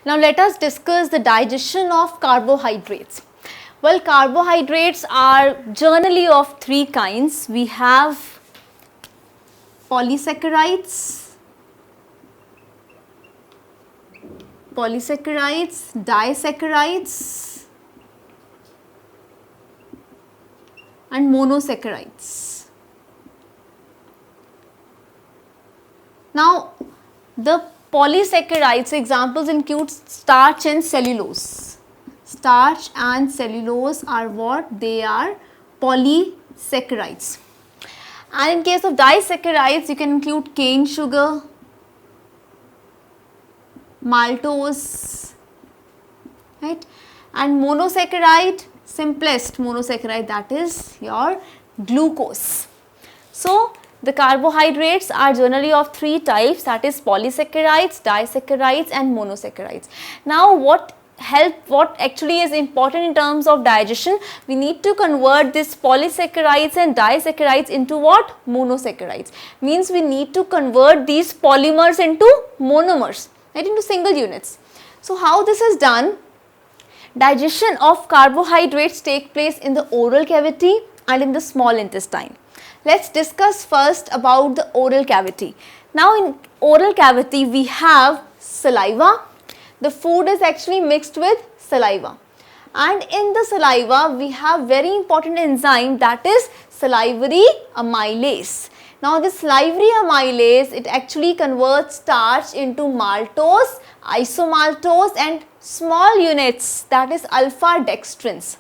Now let us discuss the digestion of carbohydrates. Well, carbohydrates are generally of three kinds. We have polysaccharides, disaccharides and monosaccharides. Now the polysaccharides examples include starch and cellulose. Starch and cellulose are what? They are polysaccharides. And in case of disaccharides, you can include cane sugar, maltose, right? And monosaccharide, simplest monosaccharide, that is your glucose. So the carbohydrates are generally of three types, that is polysaccharides, disaccharides and monosaccharides. Now what actually is important in terms of digestion, we need to convert this polysaccharides and disaccharides into what? Monosaccharides. Means we need to convert these polymers into monomers, right, into single units. So how this is done? Digestion of carbohydrates take place in the oral cavity and in the small intestine. Let's discuss first about the oral cavity. Now in oral cavity we have saliva. The food is actually mixed with saliva, and in the saliva we have very important enzyme, that is salivary amylase. Now this salivary amylase, it actually converts starch into maltose, isomaltose and small units, that is alpha dextrins.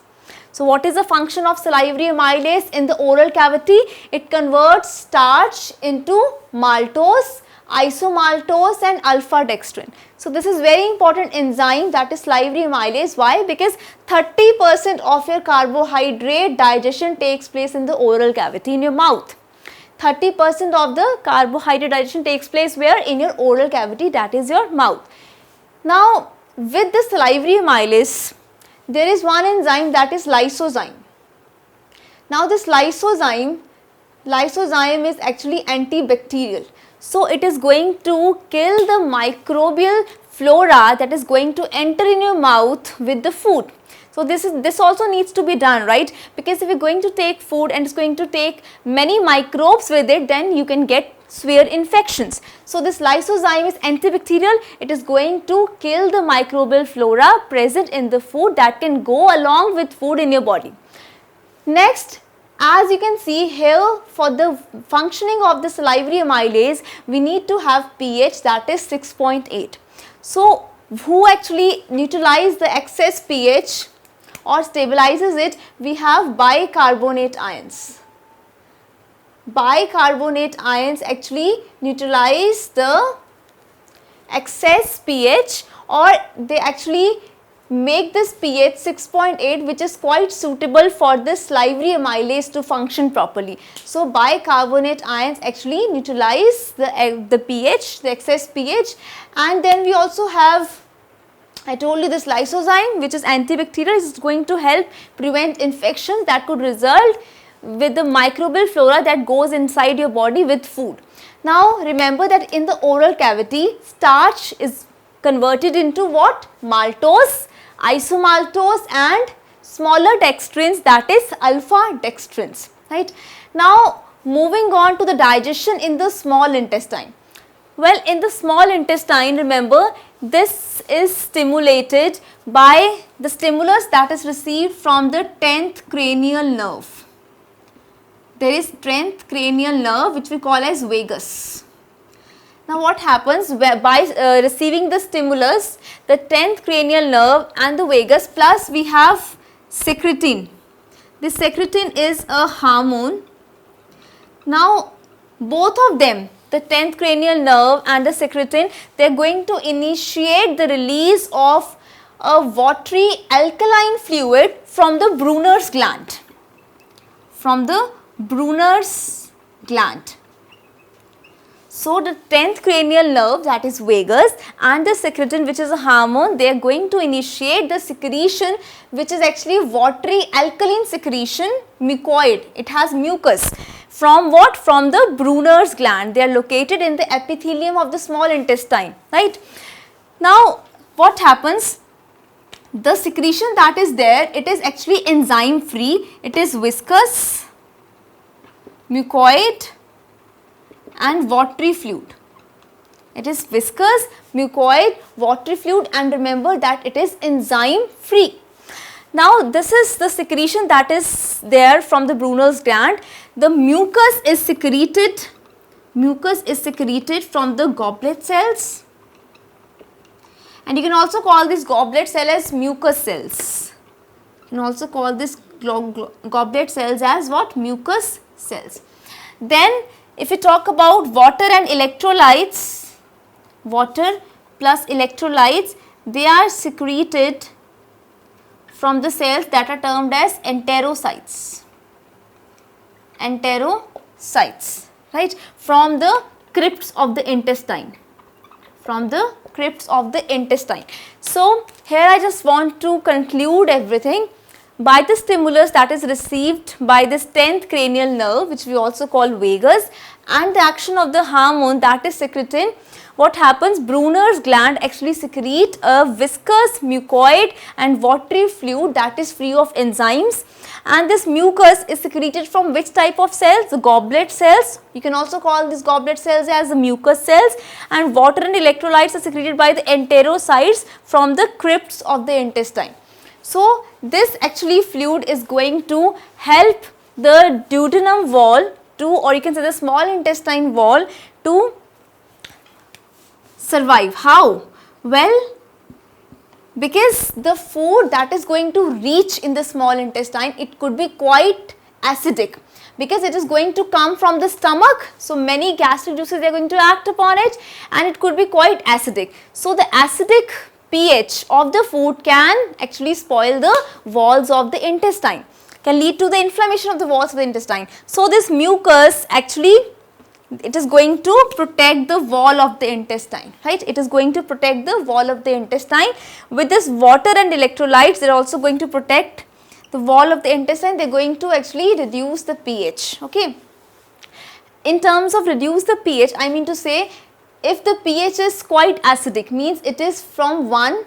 So what is the function of salivary amylase in the oral cavity? It converts starch into maltose, isomaltose and alpha dextrin. So this is very important enzyme, that is salivary amylase. Why? Because 30% of your carbohydrate digestion takes place in the oral cavity, in your mouth. 30% of the carbohydrate digestion takes place where? In your oral cavity, that is your mouth. Now with the salivary amylase, there is one enzyme, that is lysozyme. Now this lysozyme is actually antibacterial. So it is going to kill the microbial flora that is going to enter in your mouth with the food. So this also needs to be done, right? Because if you are going to take food and it's going to take many microbes with it, then you can get severe infections. So this lysozyme is antibacterial. It is going to kill the microbial flora present in the food that can go along with food in your body. Next, as you can see here, for the functioning of the salivary amylase, we need to have pH, that is 6.8. So who actually neutralize the excess pH or stabilizes it? We have bicarbonate ions. Bicarbonate ions actually neutralize the excess pH, or they actually make this pH 6.8, which is quite suitable for this salivary amylase to function properly. So bicarbonate ions actually neutralize the pH, the excess pH. And then we also have, I told you, this lysozyme, which is antibacterial, is going to help prevent infections that could result with the microbial flora that goes inside your body with food. Now remember that in the oral cavity, starch is converted into what? Maltose, isomaltose and smaller dextrins, that is alpha dextrins, right? Now moving on to the digestion in the small intestine. Well, in the small intestine, remember, this is stimulated by the stimulus that is received from the 10th cranial nerve. There is 10th cranial nerve, which we call as vagus. Now what happens by receiving the stimulus, the 10th cranial nerve and the vagus, plus we have secretin. This secretin is a hormone. Now both of them, the 10th cranial nerve and the secretin, they are going to initiate the release of a watery alkaline fluid from the Brunner's gland. From the Brunner's gland. So the 10th cranial nerve, that is vagus, and the secretin, which is a hormone, they are going to initiate the secretion, which is actually watery alkaline secretion, mucoid. It has mucus. From what? From the Brunner's gland. They are located in the epithelium of the small intestine, right? Now what happens? The secretion that is there, it is actually enzyme free. It is viscous, mucoid and watery fluid. It is viscous, mucoid, watery fluid, and remember that it is enzyme free. Now this is the secretion that is there from the Brunner's gland. The mucus is secreted from the goblet cells, and you can also call this goblet cell as mucus cells. You can also call this goblet cells as what? Mucus cells. Then if we talk about water and electrolytes, water plus electrolytes, they are secreted from the cells that are termed as enterocytes. Enterocytes, right? From the crypts of the intestine. From the crypts of the intestine. So here I just want to conclude everything. By the stimulus that is received by this 10th cranial nerve, which we also call vagus, and the action of the hormone that is secretin, what happens? Brunner's gland actually secrete a viscous, mucoid and watery fluid that is free of enzymes, and this mucus is secreted from which type of cells? The goblet cells. You can also call these goblet cells as the mucus cells, and water and electrolytes are secreted by the enterocytes from the crypts of the intestine. So this actually fluid is going to help the duodenum wall to, or you can say the small intestine wall to survive. How? Well, because the food that is going to reach in the small intestine, it could be quite acidic, because it is going to come from the stomach. So many gastric juices are going to act upon it, and it could be quite acidic. So the acidic pH of the food can actually spoil the walls of the intestine, can lead to the inflammation of the walls of the intestine. So this mucus actually, it is going to protect the wall of the intestine, right? It is going to protect the wall of the intestine. With this water and electrolytes, they are also going to protect the wall of the intestine. They are going to actually reduce the pH, okay? In terms of reduce the pH, I mean to say, if the pH is quite acidic, means it is from 1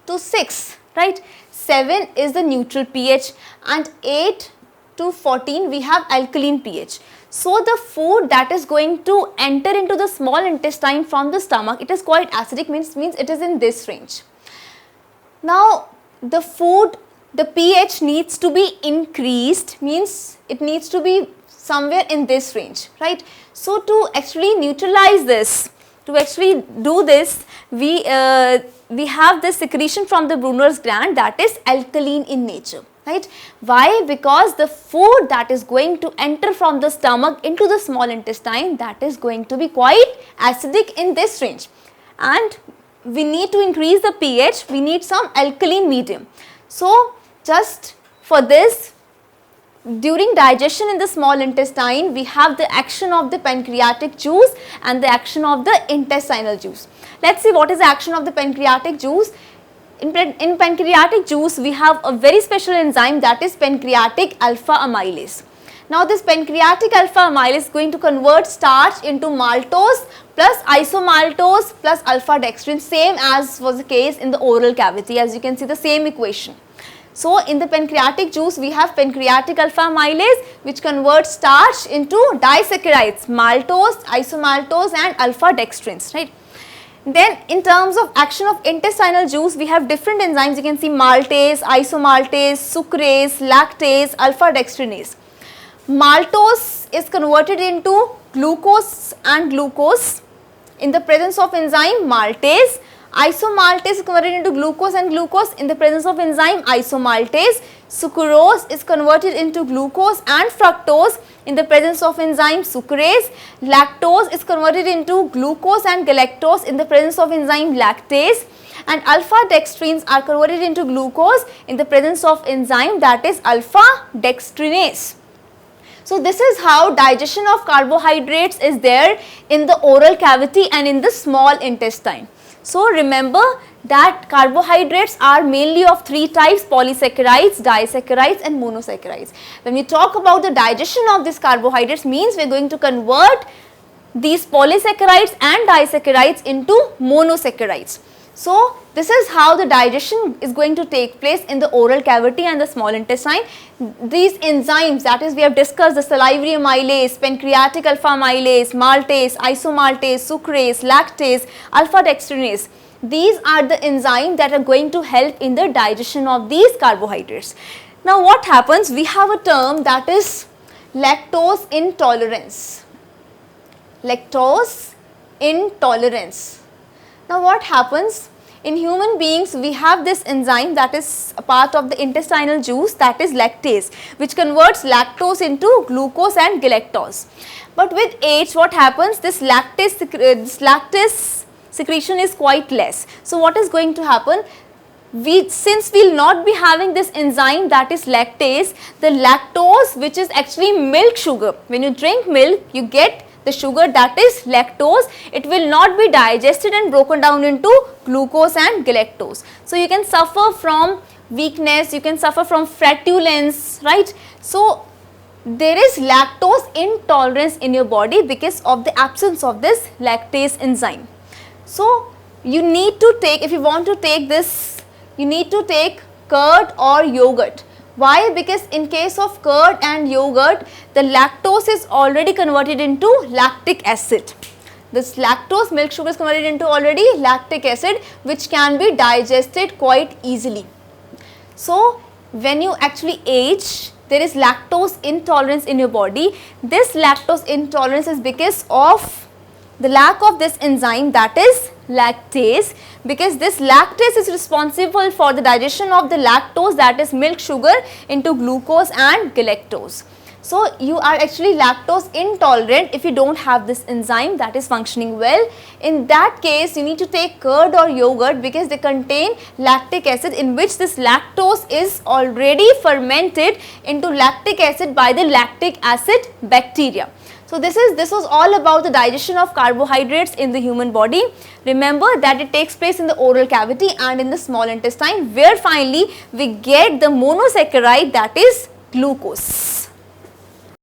to 6, right? 7 is the neutral pH, and 8 to 14 we have alkaline pH. So the food that is going to enter into the small intestine from the stomach, it is quite acidic, means it is in this range. Now the food, the pH needs to be increased, means it needs to be somewhere in this range, right? So to actually neutralize this, to actually do this, we have this secretion from the Brunner's gland that is alkaline in nature, right? Why? Because the food that is going to enter from the stomach into the small intestine, that is going to be quite acidic in this range, and we need to increase the pH, we need some alkaline medium. So just for this, during digestion in the small intestine, we have the action of the pancreatic juice and the action of the intestinal juice. Let's see what is the action of the pancreatic juice. In pancreatic juice, we have a very special enzyme, that is pancreatic alpha amylase. Now this pancreatic alpha amylase is going to convert starch into maltose plus isomaltose plus alpha dextrin, same as was the case in the oral cavity, as you can see the same equation. So in the pancreatic juice, we have pancreatic alpha amylase, which converts starch into disaccharides, maltose, isomaltose and alpha dextrins, right? Then in terms of action of intestinal juice, we have different enzymes. You can see maltase, isomaltase, sucrase, lactase, alpha dextrinase. Maltose is converted into glucose and glucose in the presence of enzyme maltase. Isomaltase is converted into glucose and glucose in the presence of enzyme isomaltase. Sucrose is converted into glucose and fructose in the presence of enzyme sucrase. Lactose is converted into glucose and galactose in the presence of enzyme lactase. And alpha dextrins are converted into glucose in the presence of enzyme, that is alpha dextrinase. So this is how digestion of carbohydrates is there in the oral cavity and in the small intestine. So remember that carbohydrates are mainly of three types: polysaccharides, disaccharides and monosaccharides. When we talk about the digestion of these carbohydrates, means we are going to convert these polysaccharides and disaccharides into monosaccharides. So this is how the digestion is going to take place in the oral cavity and the small intestine. These enzymes, that is, we have discussed the salivary amylase, pancreatic alpha amylase, maltase, isomaltase, sucrase, lactase, alpha dextrinase. These are the enzymes that are going to help in the digestion of these carbohydrates. Now what happens? We have a term that is lactose intolerance. Lactose intolerance. Now what happens? In human beings, we have this enzyme that is a part of the intestinal juice, that is lactase, which converts lactose into glucose and galactose. But with age, what happens? This lactase secretion is quite less. So what is going to happen? Since we will not be having this enzyme that is lactase, the lactose, which is actually milk sugar, when you drink milk, you get the sugar that is lactose, it will not be digested and broken down into glucose and galactose. So you can suffer from weakness, you can suffer from flatulence, right? So there is lactose intolerance in your body because of the absence of this lactase enzyme. So you need to take, if you want to take this, you need to take curd or yogurt. Why? Because in case of curd and yogurt, the lactose is already converted into lactic acid. This lactose, milk sugar, is converted into already lactic acid, which can be digested quite easily. So when you actually age, there is lactose intolerance in your body. This lactose intolerance is because of the lack of this enzyme that is lactase, because this lactase is responsible for the digestion of the lactose, that is milk sugar, into glucose and galactose. So you are actually lactose intolerant if you don't have this enzyme that is functioning well. In that case, you need to take curd or yogurt because they contain lactic acid, in which this lactose is already fermented into lactic acid by the lactic acid bacteria. So this was all about the digestion of carbohydrates in the human body. Remember that it takes place in the oral cavity and in the small intestine, where finally we get the monosaccharide, that is glucose.